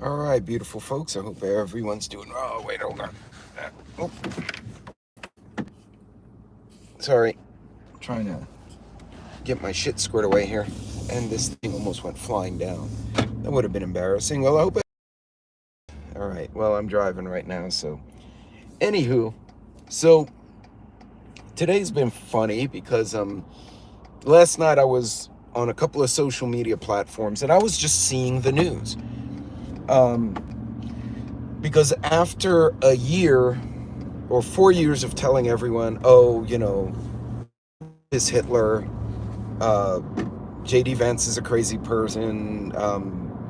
All right, beautiful folks. I hope everyone's doing. Oh, wait, hold on. Oh, sorry. Trying to get my shit squared away here, and this thing almost went flying down. That would have been embarrassing. Well, I hope. All right. Well, I'm driving right now, so. Anywho, so today's been funny because last night I was on a couple of social media platforms and I was just seeing the news. Because after a year or 4 years of telling everyone, oh, is Hitler, JD Vance is a crazy person,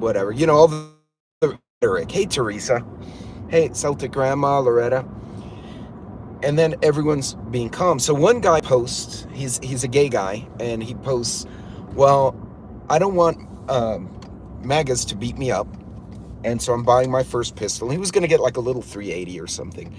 whatever, all the rhetoric. Hey, Teresa. Hey, Celtic Grandma, Loretta. And then everyone's being calm. So one guy posts, he's a gay guy, and he posts, well, I don't want MAGAs to beat me up, and so I'm buying my first pistol. He was going to get like a little 380 or something.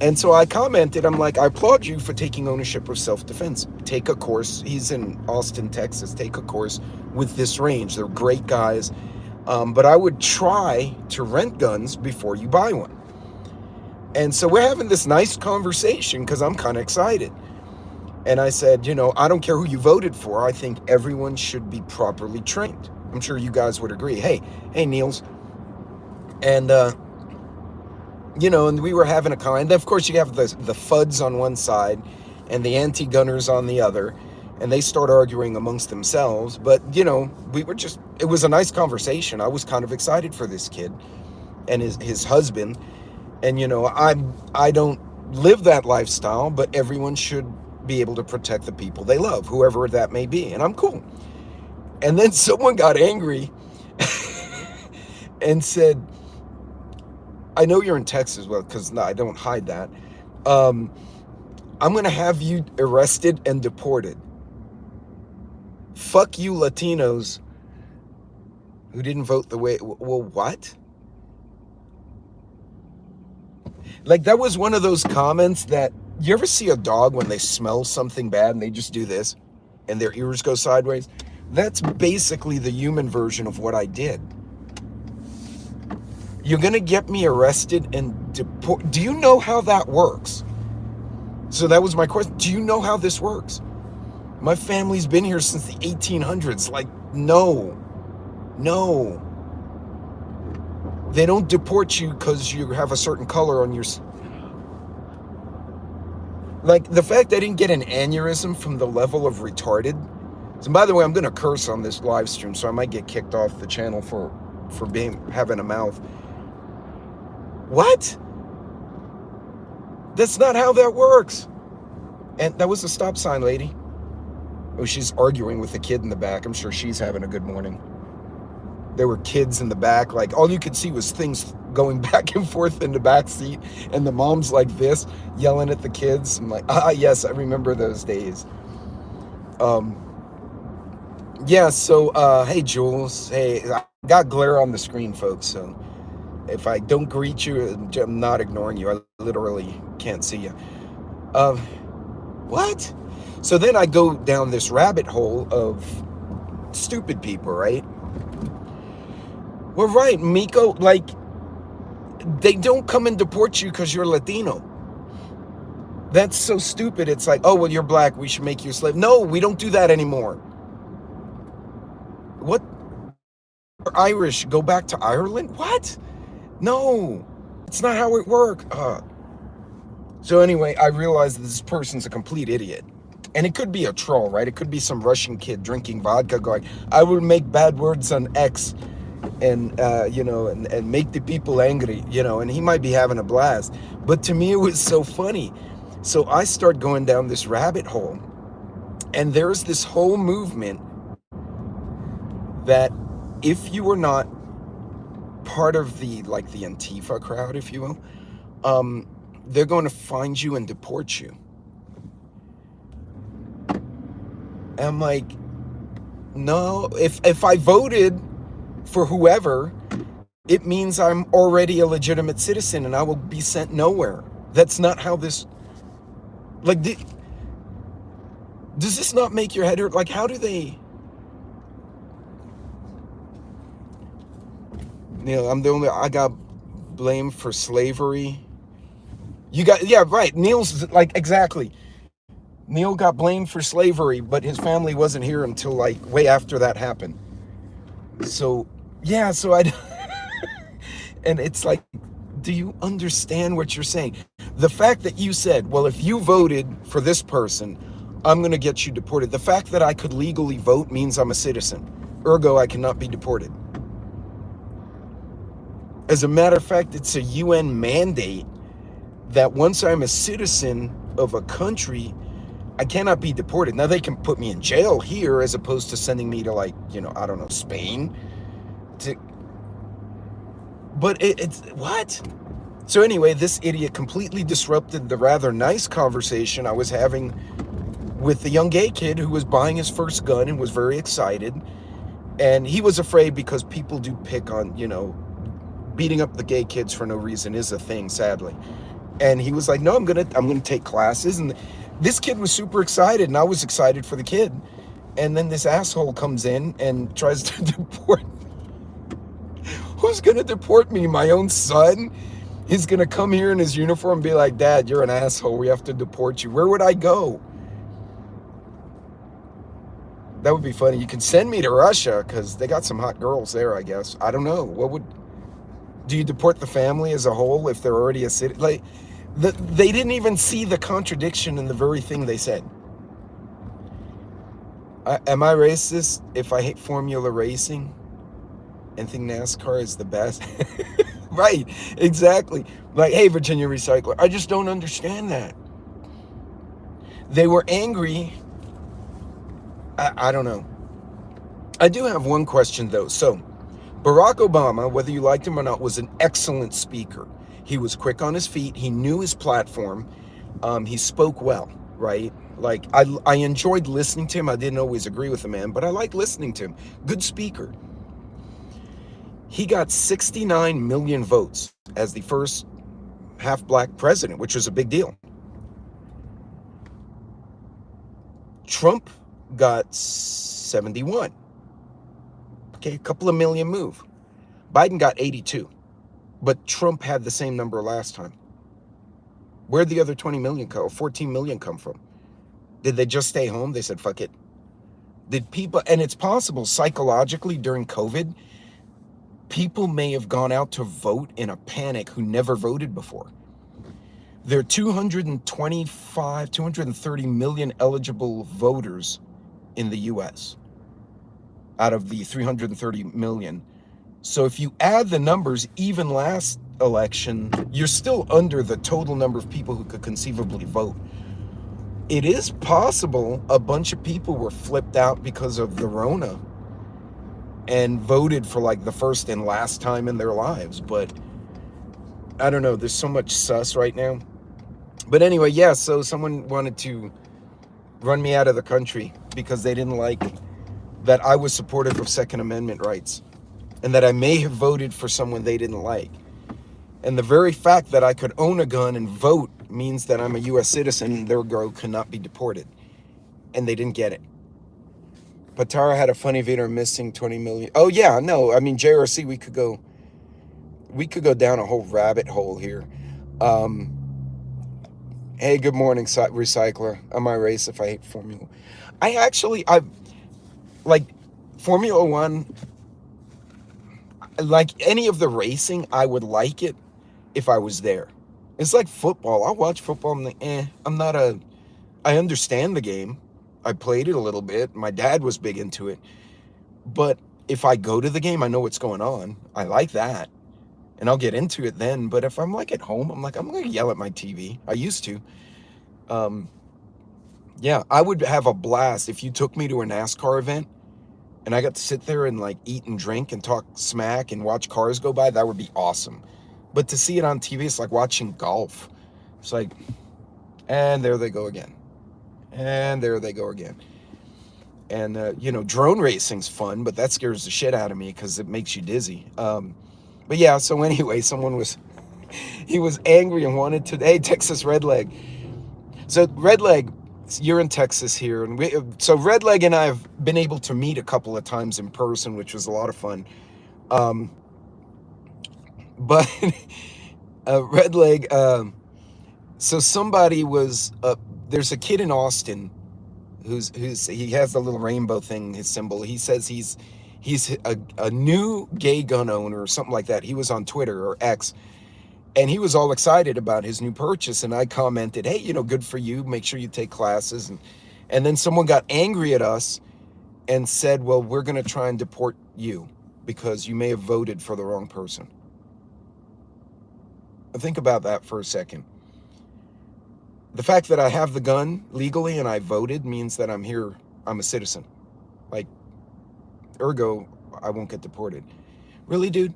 And so I commented, I'm like, I applaud you for taking ownership of self-defense. Take a course. He's in Austin, Texas. Take a course with this range. They're great guys. But I would try to rent guns before you buy one. And so we're having this nice conversation because I'm kind of excited. And I said, I don't care who you voted for. I think everyone should be properly trained. I'm sure you guys would agree. Hey, Niels. And, and we were having a kind. Of course, you have the FUDs on one side and the anti-gunners on the other. And they start arguing amongst themselves. But, it was a nice conversation. I was kind of excited for this kid and his husband. And, I don't live that lifestyle, but everyone should be able to protect the people they love, whoever that may be. And I'm cool. And then someone got angry and said, I know you're in Texas, well, because I don't hide that. I'm going to have you arrested and deported. Fuck you, Latinos who didn't vote the way. Well, what? Like, that was one of those comments that, you ever see a dog when they smell something bad and they just do this and their ears go sideways? That's basically the human version of what I did. You're going to get me arrested and deported. Do you know how that works? So that was my question. Do you know how this works? My family's been here since the 1800s. Like, no. They don't deport you because you have a certain color on your... Like, the fact I didn't get an aneurysm from the level of retarded. So, by the way, I'm going to curse on this live stream, so I might get kicked off the channel for having a mouth. What? That's not how that works. And that was a stop sign, lady. Oh, she's arguing with the kid in the back. I'm sure she's having a good morning. There were kids in the back, like, all you could see was things going back and forth in the back seat, and the mom's like this, yelling at the kids. I'm like, yes, I remember those days. Yeah, so, hey, Jules. Hey, I got glare on the screen, folks, so if I don't greet you, I'm not ignoring you. I literally can't see you. What? So then I go down this rabbit hole of stupid people, right? Well, right, Miko, like, they don't come and deport you because you're Latino. That's so stupid. It's like, oh, well, you're black, we should make you a slave. No, we don't do that anymore. What? You're Irish, go back to Ireland? What? No, it's not how it works. So anyway, I realized this person's a complete idiot. And it could be a troll, right? It could be some Russian kid drinking vodka going, I will make bad words on X and, and make the people angry, and he might be having a blast. But to me, it was so funny. So I start going down this rabbit hole, and there's this whole movement that if you were not part of the Antifa crowd, if you will, they're going to find you and deport you. And I'm like, no, if I voted for whoever, it means I'm already a legitimate citizen and I will be sent nowhere. That's not how this, like, does this not make your head hurt? Like, how do they, Neil, I got blamed for slavery. You got, yeah, right. Neil's like, exactly. Neil got blamed for slavery, but his family wasn't here until like way after that happened. So, yeah, and it's like, do you understand what you're saying? The fact that you said, well, if you voted for this person, I'm going to get you deported. The fact that I could legally vote means I'm a citizen. Ergo, I cannot be deported. As a matter of fact, it's a UN mandate that once I'm a citizen of a country, I cannot be deported. Now, they can put me in jail here as opposed to sending me to, like, I don't know, Spain. But it's what? So anyway, this idiot completely disrupted the rather nice conversation I was having with the young gay kid who was buying his first gun and was very excited. And he was afraid because people do pick on, beating up the gay kids for no reason is a thing, sadly. And he was like, no, I'm gonna take classes. And this kid was super excited, and I was excited for the kid. And then this asshole comes in and tries to deport. Who's gonna deport me? My own son? He's gonna come here in his uniform and be like, Dad, you're an asshole. We have to deport you. Where would I go? That would be funny. You can send me to Russia because they got some hot girls there, I guess. I don't know. Do you deport the family as a whole if they're already a city? Like, they didn't even see the contradiction in the very thing they said. Am I racist if I hate Formula racing and think NASCAR is the best? Right, exactly. Like, hey, Virginia Recycler, I just don't understand that. They were angry. I don't know. I do have one question, though. So, Barack Obama, whether you liked him or not, was an excellent speaker. He was quick on his feet. He knew his platform. He spoke well, right? Like, I enjoyed listening to him. I didn't always agree with the man, but I liked listening to him. Good speaker. He got 69 million votes as the first half-black president, which was a big deal. Trump got 71. Okay, a couple of million move. Biden got 82. But Trump had the same number last time. Where'd the other 20 million come, 14 million come from? Did they just stay home? They said, fuck it. Did people, and it's possible psychologically during COVID, people may have gone out to vote in a panic who never voted before. There are 230 million eligible voters in the US out of the 330 million. So if you add the numbers, even last election, you're still under the total number of people who could conceivably vote. It is possible a bunch of people were flipped out because of the Rona and voted for like the first and last time in their lives. But I don't know, there's so much sus right now. But anyway, yeah, so someone wanted to run me out of the country because they didn't like that I was supportive of Second Amendment rights and that I may have voted for someone they didn't like. And the very fact that I could own a gun and vote means that I'm a U.S. citizen and therefore cannot be deported. And they didn't get it. Patara had a funny video missing 20 million. Oh, yeah, no, I mean, JRC, we could go down a whole rabbit hole here. Hey, good morning, Recycler. Am I racist if I hate Formula? I like Formula One, like any of the racing, I would like it if I was there. It's like football. I watch football. I'm like, I understand the game. I played it a little bit. My dad was big into it. But if I go to the game, I know what's going on. I like that. And I'll get into it then. But if I'm like at home, I'm going to yell at my TV. I used to. Yeah, I would have a blast if you took me to a NASCAR event and I got to sit there and like eat and drink and talk smack and watch cars go by. That would be awesome. But to see it on TV, it's like watching golf. It's like, and there they go again. And there they go again. And, drone racing's fun, but that scares the shit out of me because it makes you dizzy. But yeah, so anyway, he was angry and wanted to, hey, Texas Redleg. So Redleg, you're in Texas here. And so Redleg and I have been able to meet a couple of times in person, which was a lot of fun. But red leg. So somebody was there's a kid in Austin who's he has the little rainbow thing, his symbol. He says he's a new gay gun owner or something like that. He was on Twitter or X, and he was all excited about his new purchase. And I commented, "Hey, good for you. Make sure you take classes." And then someone got angry at us and said, "Well, we're going to try and deport you because you may have voted for the wrong person." Think about that for a second. The fact that I have the gun legally and I voted means that I'm here, I'm a citizen. Like, ergo, I won't get deported. Really, dude?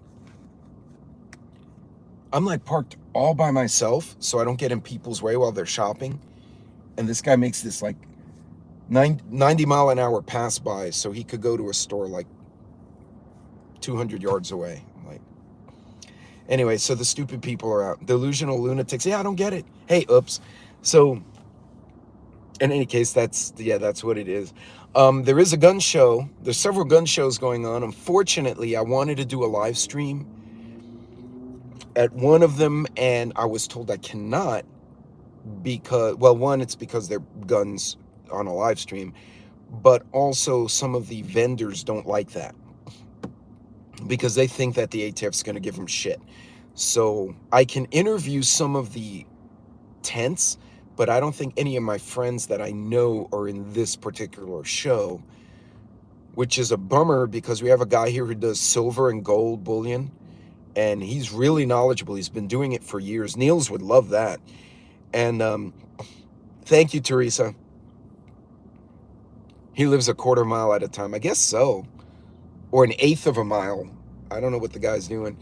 I'm like parked all by myself so I don't get in people's way while they're shopping. And this guy makes this like 90-mile-an-hour pass by so he could go to a store like 200 yards away. I'm like, anyway, so the stupid people are out. Delusional lunatics. Yeah, I don't get it. Hey, oops. So, in any case, that's what it is. There is a gun show. There's several gun shows going on. Unfortunately, I wanted to do a live stream at one of them, and I was told I cannot because, well, one, it's because they're guns on a live stream, but also some of the vendors don't like that because they think that the ATF is going to give them shit. So I can interview some of the tents, but I don't think any of my friends that I know are in this particular show, which is a bummer because we have a guy here who does silver and gold bullion, and he's really knowledgeable. He's been doing it for years. Niels would love that. And thank you, Teresa. He lives a quarter mile at a time. I guess so. Or an eighth of a mile. I don't know what the guy's doing.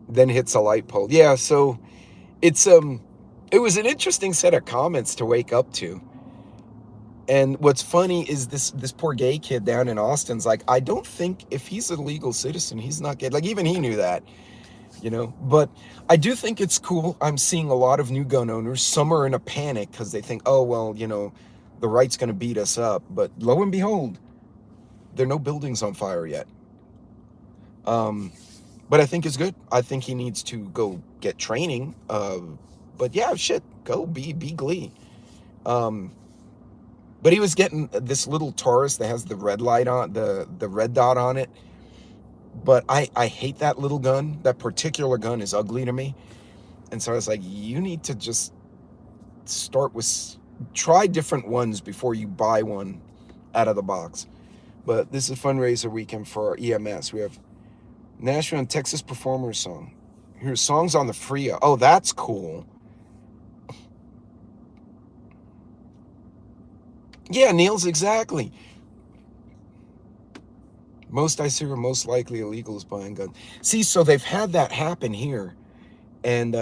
Then hits a light pole. Yeah, so it's it was an interesting set of comments to wake up to. And what's funny is this poor gay kid down in Austin's like, I don't think if he's a legal citizen, he's not gay. Like, even he knew that, But I do think it's cool. I'm seeing a lot of new gun owners. Some are in a panic because they think, oh, well, the right's going to beat us up. But lo and behold, there are no buildings on fire yet. But I think it's good. I think he needs to go get training. But yeah, shit, go be glee. But he was getting this little Taurus that has the red light on, the red dot on it. But I hate that little gun. That particular gun is ugly to me. And so I was like, you need to just try different ones before you buy one out of the box. But this is fundraiser weekend for our EMS. We have Nashville and Texas Performers song. Here's songs on the FRIA. Oh, that's cool. Yeah, Niels, exactly. Most I see are most likely illegals buying guns. See, so they've had that happen here. And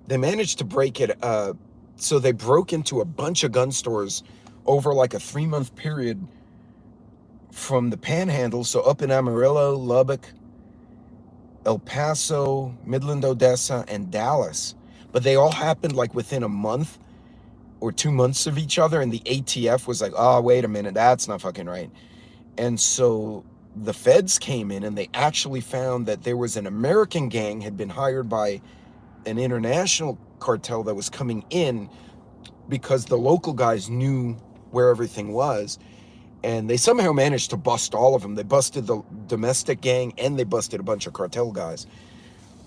they managed to break it. So they broke into a bunch of gun stores over like a 3-month period from the Panhandle. So up in Amarillo, Lubbock, El Paso, Midland, Odessa, and Dallas. But they all happened like within a month or 2 months of each other. And the ATF was like, oh, wait a minute, that's not fucking right. And so the feds came in and they actually found that there was an American gang had been hired by an international cartel that was coming in because the local guys knew where everything was. And they somehow managed to bust all of them. They busted the domestic gang and they busted a bunch of cartel guys.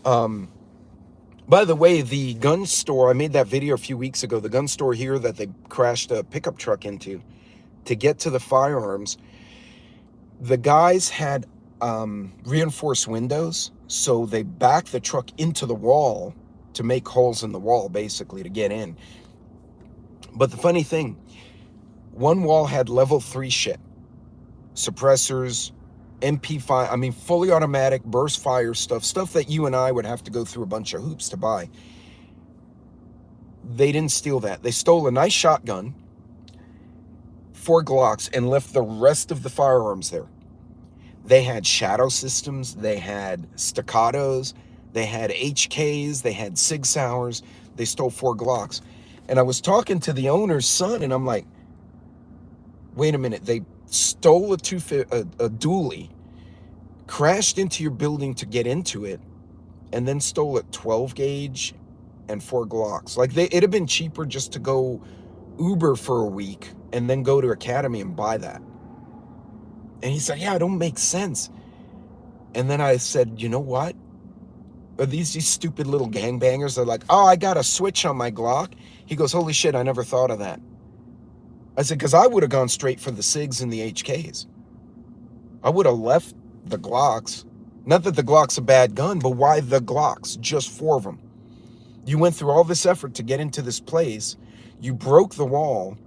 By the way, the gun store, I made that video a few weeks ago, the gun store here that they crashed a pickup truck into to get to the firearms, the guys had reinforced windows, so they backed the truck into the wall to make holes in the wall, basically, to get in. But the funny thing, one wall had level 3 shit. Suppressors, MP5, I mean, fully automatic, burst fire stuff that you and I would have to go through a bunch of hoops to buy. They didn't steal that. They stole a nice shotgun, 4 Glocks, and left the rest of the firearms there. They had shadow systems, they had staccatos, they had HKs, they had Sig Sauers. They stole 4 Glocks. And I was talking to the owner's son, and I'm like, wait a minute, they stole a dually, crashed into your building to get into it, and then stole a 12 gauge and 4 Glocks. Like, it'd have been cheaper just to go Uber for a week and then go to Academy and buy that. And he said, yeah, it don't make sense. And then I said, you know what? Are these stupid little gangbangers? They're like, oh, I got a switch on my Glock. He goes, holy shit, I never thought of that. I said, because I would have gone straight for the SIGs and the HKs. I would have left the Glocks. Not that the Glock's a bad gun, but why the Glocks? Just 4 of them. You went through all this effort to get into this place. You broke the wall.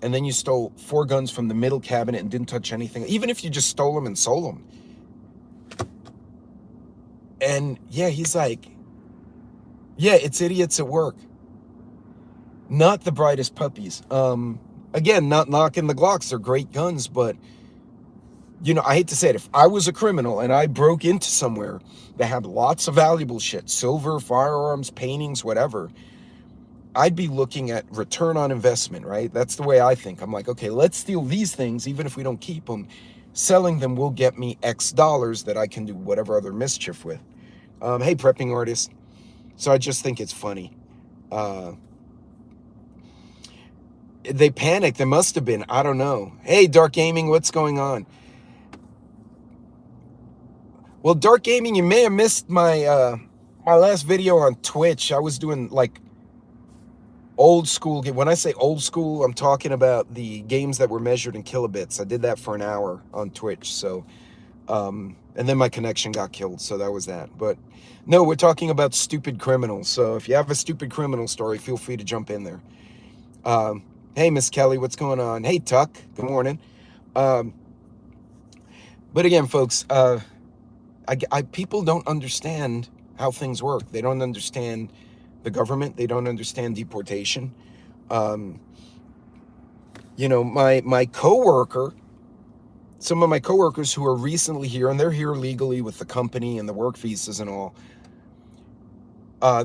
And then you stole 4 guns from the middle cabinet and didn't touch anything. Even if you just stole them and sold them. And yeah, he's like, yeah, it's idiots at work. Not the brightest puppies. Again, not knocking the Glocks. They're great guns, but, you know, I hate to say it. If I was a criminal and I broke into somewhere that had lots of valuable shit, silver, firearms, paintings, whatever, I'd be looking at return on investment, right? That's the way I think. I'm like, okay, let's steal these things, even if we don't keep them. Selling them will get me X dollars that I can do whatever other mischief with. Hey, prepping artist. So I just think it's funny. They panicked. There must have been. I don't know. Hey, Dark Gaming, what's going on? Well, Dark Gaming, you may have missed my my last video on Twitch. I was doing like old school. When I say old school, I'm talking about the games that were measured in kilobits. I did that for an hour on Twitch. So, and then my connection got killed. So that was that. But no, we're talking about stupid criminals. So if you have a stupid criminal story, feel free to jump in there. Hey, Miss Kelly, what's going on? Hey, Tuck, good morning. But again, folks, people don't understand how things work. They don't understand the government. They don't understand deportation. You know, my coworker, some of my coworkers who are recently here, and they're here legally with the company and the work visas and all,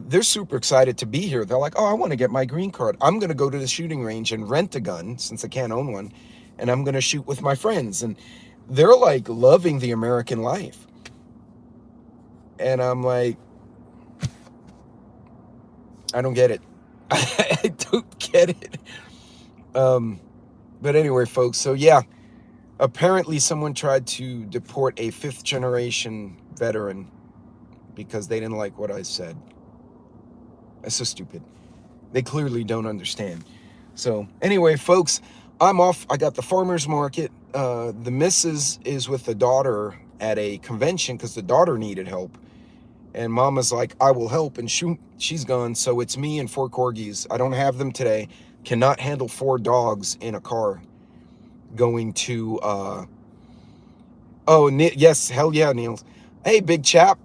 they're super excited to be here. They're like, oh, I want to get my green card. I'm going to go to the shooting range and rent a gun since I can't own one, and I'm going to shoot with my friends. And they're like loving the American life. And I'm like, I don't get it. I don't get it. But anyway, folks, so yeah, apparently someone tried to deport a 5th generation veteran because they didn't like what I said. That's so stupid. They clearly don't understand. So anyway, folks, I'm off. I got the farmer's market. The missus is with the daughter at a convention because the daughter needed help. And mama's like, I will help. And she's gone. So it's me and 4 corgis. I don't have them today. Cannot handle 4 dogs in a car. Going to, yes, hell yeah, Niels. Hey, big chap.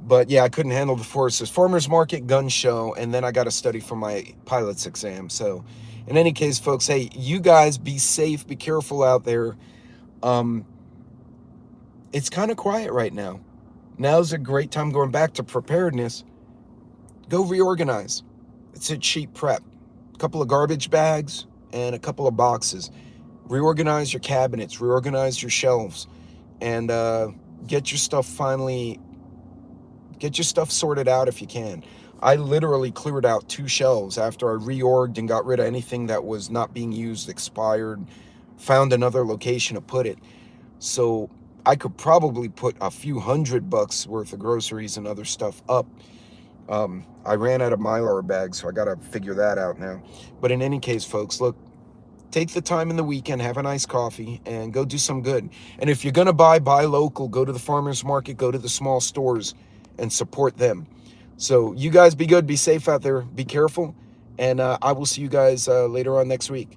But yeah, I couldn't handle the forces. Farmers market, gun show, and then I got to study for my pilot's exam. So in any case, folks, hey, you guys be safe, be careful out there. It's kind of quiet right now. Now's a great time going back to preparedness. Go reorganize. It's a cheap prep. A couple of garbage bags and a couple of boxes. Reorganize your cabinets, reorganize your shelves, and get your stuff sorted out if you can. I literally cleared out 2 shelves after I reorged and got rid of anything that was not being used, expired, found another location to put it. So I could probably put a few $100 worth of groceries and other stuff up. I ran out of Mylar bags, so I got to figure that out now. But in any case, folks, look, take the time in the weekend, have a nice coffee, and go do some good. And if you're going to buy local, go to the farmer's market, go to the small stores, and support them. So you guys be good, be safe out there, be careful, and I will see you guys later on next week.